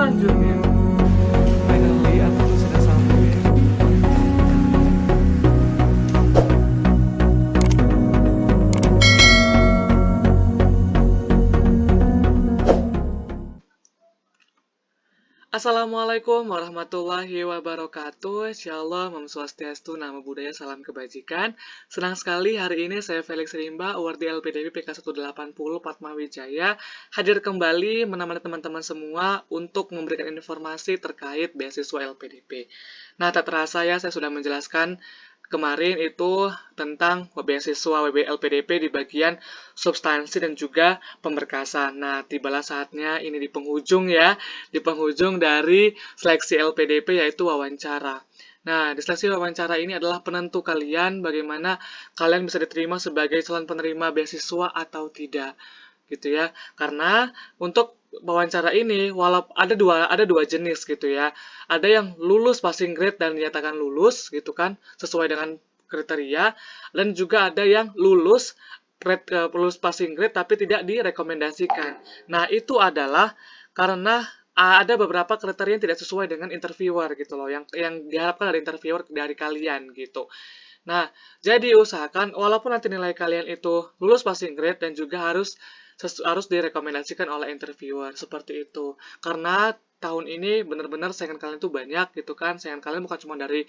selanjutnya. Finally aku sudah sampai. Assalamualaikum warahmatullahi wabarakatuh. Insyaallah, Om Swastiastu, Namo Buddhaya, salam kebajikan. Senang sekali hari ini saya Felix Rimba, awardee LPDP PK 180 Padma Wijaya, hadir kembali menemani teman-teman semua untuk memberikan informasi terkait beasiswa LPDP. Nah, tak terasa ya, saya sudah menjelaskan kemarin itu tentang beasiswa LPDP di bagian substansi dan juga pemberkasan. Nah, tibalah saatnya ini di penghujung ya, di penghujung dari seleksi LPDP yaitu wawancara. Nah, di seleksi wawancara ini adalah penentu kalian bagaimana kalian bisa diterima sebagai calon penerima beasiswa atau tidak, gitu ya. Karena untuk wawancara ini walaupun ada dua jenis gitu ya. Ada yang lulus passing grade dan dinyatakan lulus gitu kan sesuai dengan kriteria, dan juga ada yang lulus passing grade tapi tidak direkomendasikan. Nah, itu adalah karena ada beberapa kriteria yang tidak sesuai dengan interviewer gitu loh, yang diharapkan dari interviewer dari kalian gitu. Nah, jadi usahakan walaupun nanti nilai kalian itu lulus passing grade dan juga harus direkomendasikan oleh interviewer seperti itu. Karena tahun ini benar-benar saingan kalian tuh banyak gitu kan. Saingan kalian bukan cuma dari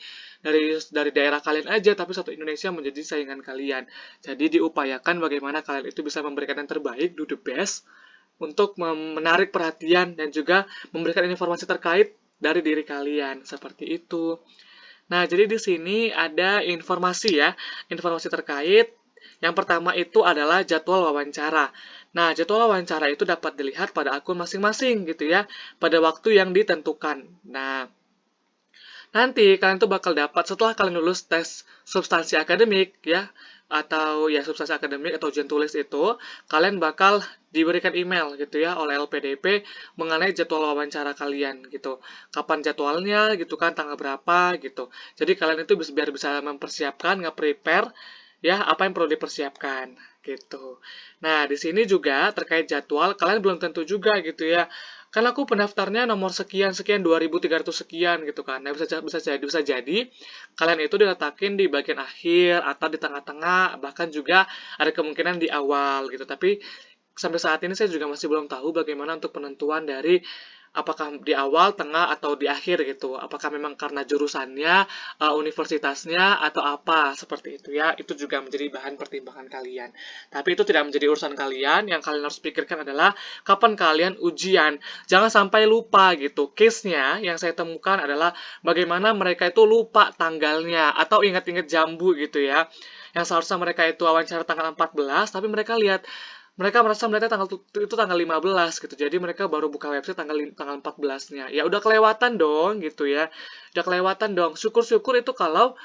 daerah kalian aja, tapi satu Indonesia menjadi saingan kalian. Jadi diupayakan bagaimana kalian itu bisa memberikan yang terbaik, do the best untuk menarik perhatian dan juga memberikan informasi terkait dari diri kalian seperti itu. Nah, jadi di sini ada informasi ya, informasi terkait. Yang pertama itu adalah jadwal wawancara. Nah, jadwal wawancara itu dapat dilihat pada akun masing-masing gitu ya, pada waktu yang ditentukan. Nah, nanti kalian tuh bakal dapat setelah kalian lulus tes substansi akademik ya, atau ya substansi akademik atau ujian tulis itu, kalian bakal diberikan email gitu ya oleh LPDP mengenai jadwal wawancara kalian gitu. Kapan jadwalnya gitu kan, tanggal berapa gitu. Jadi kalian itu biar bisa mempersiapkan, nge-prepare ya apa yang perlu dipersiapkan gitu. Nah, di sini juga terkait jadwal, kalian belum tentu juga gitu ya. Kan aku pendaftarnya nomor sekian sekian 2300 sekian gitu kan. Nah, bisa jadi kalian itu diletakin di bagian akhir atau di tengah-tengah, bahkan juga ada kemungkinan di awal gitu. Tapi sampai saat ini saya juga masih belum tahu bagaimana untuk penentuan dari apakah di awal, tengah, atau di akhir gitu. Apakah memang karena jurusannya, universitasnya, atau apa, seperti itu ya. Itu juga menjadi bahan pertimbangan kalian. Tapi itu tidak menjadi urusan kalian, yang kalian harus pikirkan adalah kapan kalian ujian. Jangan sampai lupa gitu. Case-nya yang saya temukan adalah bagaimana mereka itu lupa tanggalnya, atau ingat-ingat jambu gitu ya. Yang seharusnya mereka itu wawancara tanggal 14, tapi mereka merasa melihatnya tanggal 15 gitu. Jadi mereka baru buka website tanggal 14-nya. Ya udah kelewatan dong gitu ya. Udah kelewatan dong. Syukur-syukur itu kalau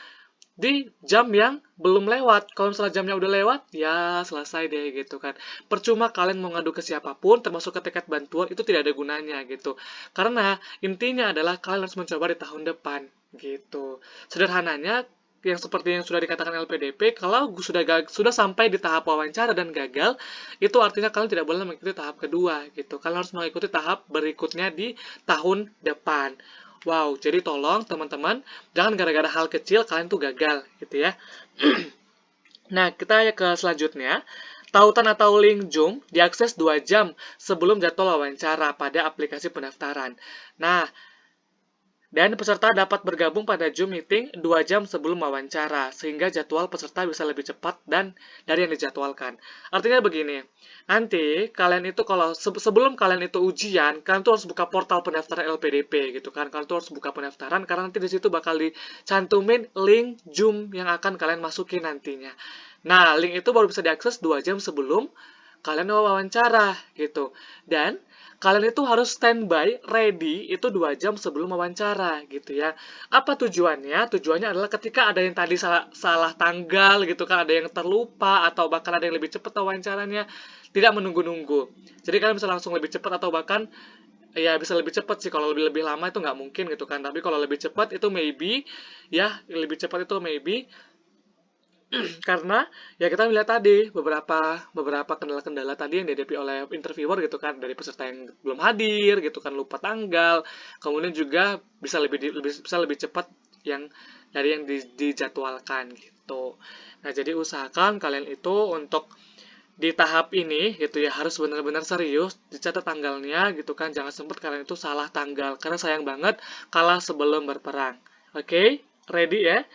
di jam yang belum lewat. Kalau misalnya jamnya udah lewat, ya selesai deh gitu kan. Percuma kalian mau ngadu ke siapapun, termasuk ke tiket bantuan, itu tidak ada gunanya gitu. Karena intinya adalah kalian harus mencoba di tahun depan gitu. Sederhananya, yang seperti yang sudah dikatakan LPDP, kalau sudah sampai di tahap wawancara dan gagal, itu artinya kalian tidak boleh mengikuti tahap kedua gitu. Kalian harus mengikuti tahap berikutnya di tahun depan. Wow, jadi tolong teman-teman, jangan gara-gara hal kecil kalian tuh gagal gitu ya. Nah, kita ke selanjutnya. Tautan atau link Zoom diakses 2 jam sebelum jadwal wawancara pada aplikasi pendaftaran. Nah, dan peserta dapat bergabung pada Zoom meeting 2 jam sebelum wawancara, sehingga jadwal peserta bisa lebih cepat dan dari yang dijadwalkan. Artinya begini, nanti kalian itu kalau sebelum kalian itu ujian, kalian tuh harus buka portal pendaftaran LPDP gitu kan. Kalian tuh harus buka pendaftaran karena nanti di situ bakal dicantumin link Zoom yang akan kalian masukin nantinya. Nah, link itu baru bisa diakses 2 jam sebelum kalian wawancara gitu. Dan kalian itu harus standby, ready, itu 2 jam sebelum wawancara, gitu ya. Apa tujuannya? Tujuannya adalah ketika ada yang tadi salah tanggal, gitu kan, ada yang terlupa, atau bahkan ada yang lebih cepat wawancaranya, tidak menunggu-nunggu. Jadi kalian bisa langsung lebih cepat, atau bahkan, ya bisa lebih cepat sih, kalau lebih lama itu nggak mungkin, gitu kan. Tapi kalau lebih cepat itu maybe, ya, lebih cepat itu maybe, Karena ya kita melihat tadi beberapa kendala-kendala tadi yang dihadapi oleh interviewer gitu kan, dari peserta yang belum hadir gitu kan, lupa tanggal, kemudian juga bisa lebih cepat yang dari yang dijadwalkan gitu. Nah, jadi usahakan kalian itu untuk di tahap ini gitu ya harus benar-benar serius, dicatat tanggalnya gitu kan, jangan sempat kalian itu salah tanggal karena sayang banget kalah sebelum berperang. Oke, ready ya?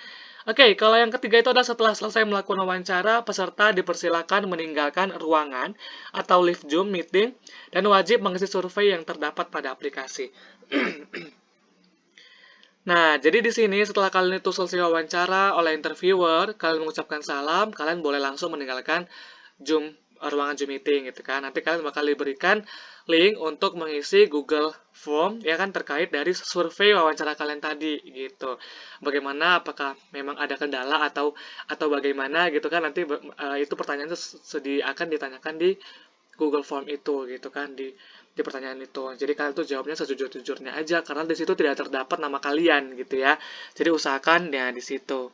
Oke, kalau yang ketiga itu adalah setelah selesai melakukan wawancara, peserta dipersilakan meninggalkan ruangan atau live Zoom meeting dan wajib mengisi survei yang terdapat pada aplikasi. Nah, jadi di sini setelah kalian itu selesai wawancara oleh interviewer, kalian mengucapkan salam, kalian boleh langsung meninggalkan Zoom ruangan Zoom meeting gitu kan. Nanti kalian bakal diberikan link untuk mengisi Google Form ya kan terkait dari survei wawancara kalian tadi gitu. Bagaimana apakah memang ada kendala atau bagaimana gitu kan nanti itu pertanyaan itu akan ditanyakan di Google Form itu gitu kan di pertanyaan itu. Jadi kalian tuh jawabnya sejujur-jujurnya aja karena di situ tidak terdapat nama kalian gitu ya. Jadi usahakan ya di situ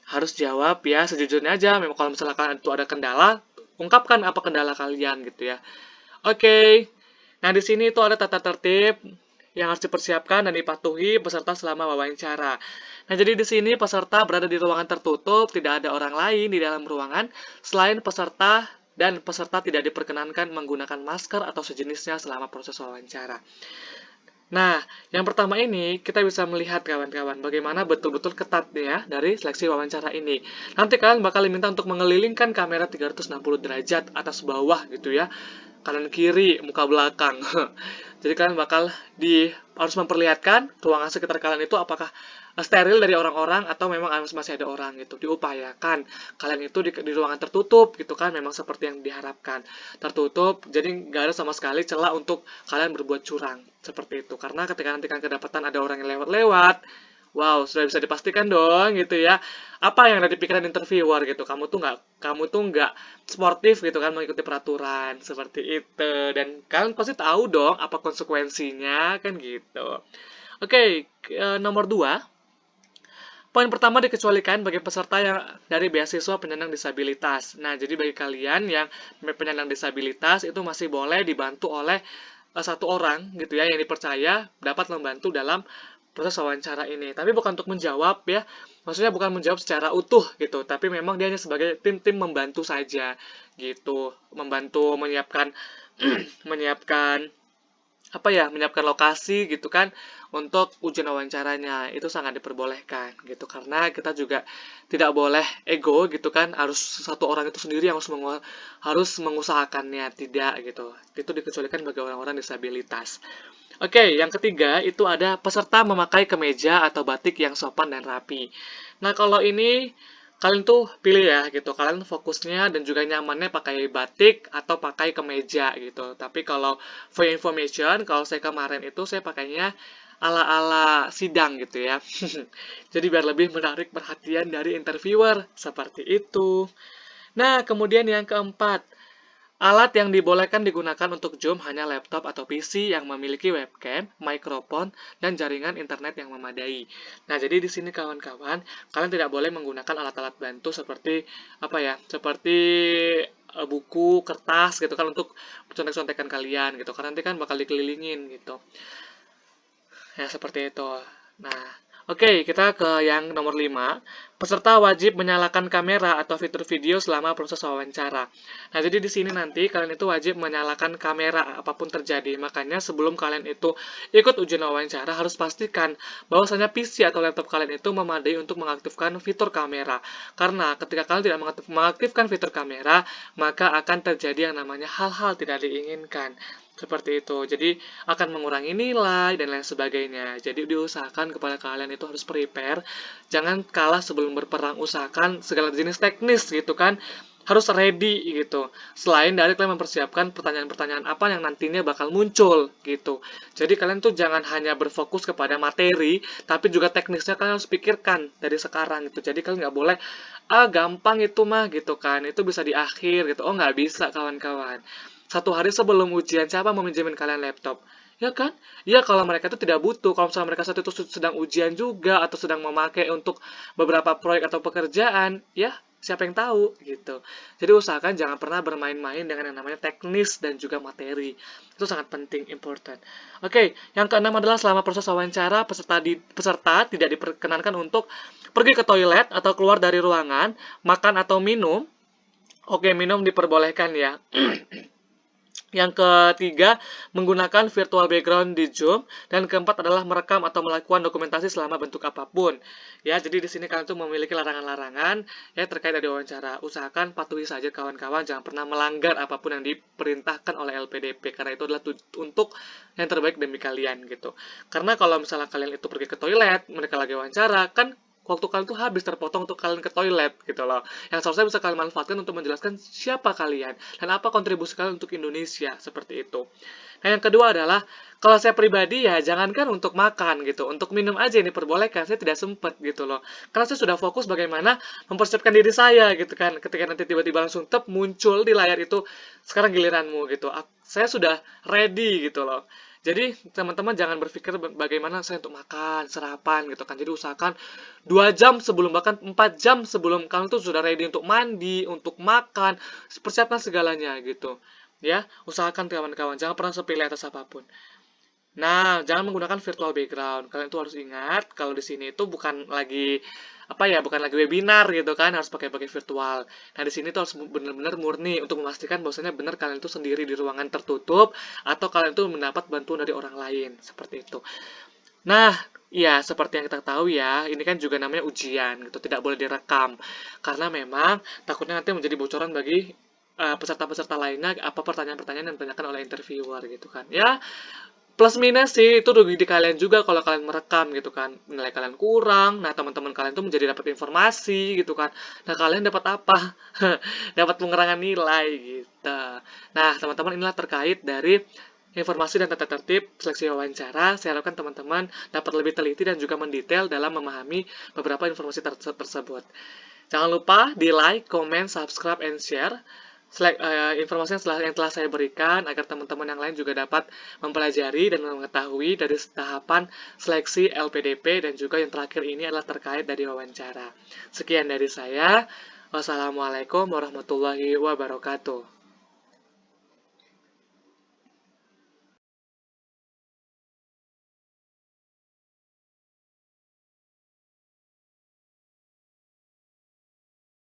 harus jawab ya sejujurnya aja. Memang kalau misalkan itu ada kendala, ungkapkan apa kendala kalian gitu ya. Oke. Nah, di sini itu ada tata tertib yang harus dipersiapkan dan dipatuhi peserta selama wawancara. Nah, jadi di sini peserta berada di ruangan tertutup, tidak ada orang lain di dalam ruangan selain peserta dan peserta tidak diperkenankan menggunakan masker atau sejenisnya selama proses wawancara. Nah, yang pertama ini kita bisa melihat kawan-kawan bagaimana betul-betul ketatnya ya dari seleksi wawancara ini. Nanti kalian bakal diminta untuk mengelilingkan kamera 360 derajat atas bawah gitu ya. Kanan kiri, muka belakang. Jadi kalian bakal harus memperlihatkan ruangan sekitar kalian itu apakah steril dari orang-orang atau memang masih ada orang gitu. Diupayakan kalian itu di ruangan tertutup gitu kan, memang seperti yang diharapkan. Tertutup, jadi nggak ada sama sekali celah untuk kalian berbuat curang seperti itu. Karena ketika nanti kalian kedapatan ada orang yang lewat-lewat, wow, sudah bisa dipastikan dong gitu ya. Apa yang ada di pikiran interviewer gitu. Kamu tuh nggak sportif gitu kan mengikuti peraturan seperti itu. Dan kalian pasti tahu dong apa konsekuensinya kan gitu. Oke, nomor 2. Poin pertama dikecualikan bagi peserta yang dari beasiswa penyandang disabilitas. Nah, jadi bagi kalian yang penyandang disabilitas itu masih boleh dibantu oleh satu orang gitu ya yang dipercaya dapat membantu dalam proses wawancara ini. Tapi bukan untuk menjawab ya. Maksudnya bukan menjawab secara utuh gitu, tapi memang dia hanya sebagai tim-tim membantu saja gitu. Membantu menyiapkan menyiapkan menyiapkan lokasi gitu kan untuk ujian wawancaranya. Itu sangat diperbolehkan gitu karena kita juga tidak boleh ego gitu kan, harus satu orang itu sendiri yang harus mengusahakannya, tidak gitu. Itu dikecualikan bagi orang-orang disabilitas. Oke, yang ketiga itu ada peserta memakai kemeja atau batik yang sopan dan rapi. Nah, kalau ini kalian tuh pilih ya gitu, kalian fokusnya dan juga nyamannya pakai batik atau pakai kemeja gitu. Tapi kalau for information, kalau saya kemarin itu saya pakainya ala-ala sidang gitu ya. Jadi biar lebih menarik perhatian dari interviewer, seperti itu. Nah, kemudian yang keempat, alat yang dibolehkan digunakan untuk Zoom hanya laptop atau PC yang memiliki webcam, mikrofon, dan jaringan internet yang memadai. Nah, jadi di sini kawan-kawan, kalian tidak boleh menggunakan alat-alat bantu seperti buku, kertas gitu kan untuk contek-contekan kalian gitu. Karena nanti kan bakal dikelilingin gitu. Ya, seperti itu. Nah, oke, kita ke yang nomor 5. Peserta wajib menyalakan kamera atau fitur video selama proses wawancara. Nah, jadi di sini nanti kalian itu wajib menyalakan kamera apapun terjadi. Makanya sebelum kalian itu ikut ujian wawancara harus pastikan bahwasanya PC atau laptop kalian itu memadai untuk mengaktifkan fitur kamera. Karena ketika kalian tidak mengaktifkan fitur kamera, maka akan terjadi yang namanya hal-hal tidak diinginkan. Seperti itu. Jadi akan mengurangi nilai dan lain sebagainya. Jadi diusahakan kepada kalian itu harus prepare. Jangan kalah sebelum berperang. Usahakan segala jenis teknis gitu kan. Harus ready gitu. Selain dari kalian mempersiapkan pertanyaan-pertanyaan apa yang nantinya bakal muncul gitu. Jadi kalian tuh jangan hanya berfokus kepada materi, tapi juga teknisnya kalian harus pikirkan dari sekarang gitu. Jadi kalian nggak boleh, gampang itu mah gitu kan. Itu bisa di akhir gitu. Oh nggak bisa kawan-kawan. Satu hari sebelum ujian, siapa mau minjemin kalian laptop? Ya kan? Ya kalau mereka itu tidak butuh, kalau misalnya mereka saat itu sedang ujian juga, atau sedang memakai untuk beberapa proyek atau pekerjaan, ya siapa yang tahu gitu. Jadi usahakan jangan pernah bermain-main dengan yang namanya teknis dan juga materi. Itu sangat penting, important. Oke, yang keenam adalah selama proses wawancara peserta tidak diperkenankan untuk pergi ke toilet atau keluar dari ruangan, makan atau minum. Oke, minum diperbolehkan ya. Yang ketiga, menggunakan virtual background di Zoom. Dan keempat adalah merekam atau melakukan dokumentasi selama bentuk apapun. Ya, jadi di sini kalian tuh memiliki larangan-larangan ya terkait dari wawancara. Usahakan patuhi saja kawan-kawan, jangan pernah melanggar apapun yang diperintahkan oleh LPDP karena itu adalah untuk yang terbaik demi kalian gitu. Karena kalau misalnya kalian itu pergi ke toilet, mereka lagi wawancara, kan waktu kalian tuh habis terpotong untuk kalian ke toilet gitu loh. Yang seharusnya bisa kalian manfaatkan untuk menjelaskan siapa kalian dan apa kontribusi kalian untuk Indonesia seperti itu. Nah, yang kedua adalah kalau saya pribadi ya jangankan untuk makan gitu, untuk minum aja ini diperbolehkan, saya tidak sempat gitu loh. Karena saya sudah fokus bagaimana mempersiapkan diri saya gitu kan. Ketika nanti tiba-tiba langsung muncul di layar itu, sekarang giliranmu gitu. Saya sudah ready gitu loh. Jadi teman-teman jangan berpikir bagaimana saya untuk makan, sarapan gitu kan. Jadi usahakan 2 jam sebelum, bahkan 4 jam sebelum kalian tuh sudah ready untuk mandi, untuk makan, persiapkan segalanya gitu. Ya, usahakan kawan-kawan jangan pernah sepilih atas apapun. Nah, jangan menggunakan virtual background. Kalian tuh harus ingat kalau di sini itu bukan lagi bukan lagi webinar gitu kan, harus pakai virtual. Nah, di sini tuh harus benar-benar murni untuk memastikan bahwasanya benar kalian tuh sendiri di ruangan tertutup atau kalian tuh mendapat bantuan dari orang lain, seperti itu. Nah, ya seperti yang kita tahu ya, ini kan juga namanya ujian gitu, tidak boleh direkam. Karena memang takutnya nanti menjadi bocoran bagi peserta-peserta lainnya apa pertanyaan-pertanyaan yang ditanyakan oleh interviewer gitu kan. Ya, plus minus sih itu rugi di kalian juga kalau kalian merekam gitu kan, nilai kalian kurang, nah teman-teman kalian tuh menjadi dapat informasi gitu kan, nah kalian dapat apa? Dapat pengurangan nilai gitu. Nah teman-teman, inilah terkait dari informasi dan tata tertib seleksi wawancara. Saya harapkan teman-teman dapat lebih teliti dan juga mendetail dalam memahami beberapa informasi tersebut. Jangan lupa di like, comment, subscribe, and share informasi yang telah saya berikan agar teman-teman yang lain juga dapat mempelajari dan mengetahui dari tahapan seleksi LPDP dan juga yang terakhir ini adalah terkait dari wawancara. Sekian dari saya. Wassalamualaikum warahmatullahi wabarakatuh.